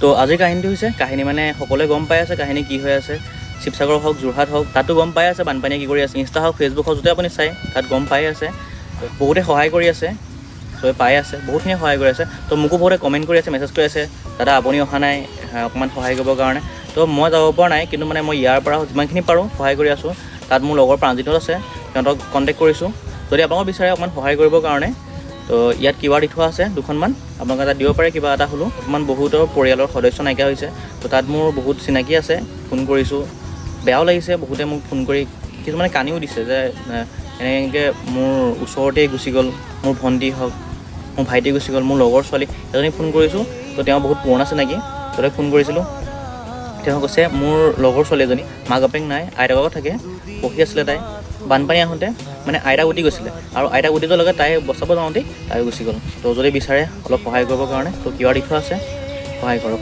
তো আজিৰ কাহিনীটো হৈছে কাহিনী মানে সকলোৱে গম পাই আছে কাহিনী কি হৈ আছে। শিৱসাগৰ হওক, যোৰহাট হওক, তাতো গম পাই আছে বানপানীয়ে কি কৰি আছে। ইনষ্টা হওক, ফেচবুক হওক, য'তে আপুনি চাই তাত গম পাই আছে। বহুতে সহায় কৰি আছে, চবে পাই আছে, বহুতখিনিয়ে সহায় কৰি আছে। তো মোকো বহুতে কমেণ্ট কৰি আছে, মেছেজ কৰি আছে, দাদা আপুনি অহা নাই অকণমান সহায় কৰিবৰ কাৰণে। তো মই যাব পৰা নাই, কিন্তু মানে মই ইয়াৰ পৰা যিমানখিনি পাৰোঁ সহায় কৰি আছোঁ। তাত মোৰ লগৰ প্ৰাণজিত আছে, সিহঁতক কণ্টেক্ট কৰিছোঁ। যদি আপোনালোকে বিচাৰে অকণমান সহায় কৰিবৰ কাৰণে, তো ইয়াত কিউ আৰ দি থোৱা আছে দুখনমান, আপোনালোকে তাত দিব পাৰে কিবা এটা হ'লেও। অকণমান বহুতৰ পৰিয়ালৰ সদস্য নাইকিয়া হৈছে, তো তাত মোৰ বহুত চিনাকি আছে, ফোন কৰিছোঁ। বেয়াও লাগিছে, বহুতে মোক ফোন কৰি কিছুমানে কান্দিও দিছে যে এনেকৈ মোৰ ওচৰতেই গুচি গ'ল, মোৰ ভণ্টি হওক, মোৰ ভাইটি গুচি গ'ল, মোৰ লগৰ ছোৱালী এজনী ফোন কৰিছোঁ। তো তেওঁ বহুত পুৰণা চিনাকি, তাতে ফোন কৰিছিলোঁ। তেওঁ কৈছে মোৰ লগৰ ছোৱালী এজনী মাক বাপেক নাই, আইতাকৰ লগত থাকে, পঢ়ি আছিলে তাই। বানপানী আহোঁতে মানে আইতা উটি গৈছিলে, আৰু আইতা উটি যোৱাৰ লগত তাই বচাব যাওঁতেই তাই গুচি গ'ল। তো যদি বিচাৰে অলপ সহায় কৰিবৰ কাৰণে, তো কিউ আৰ দি থোৱা আছে, সহায় কৰক।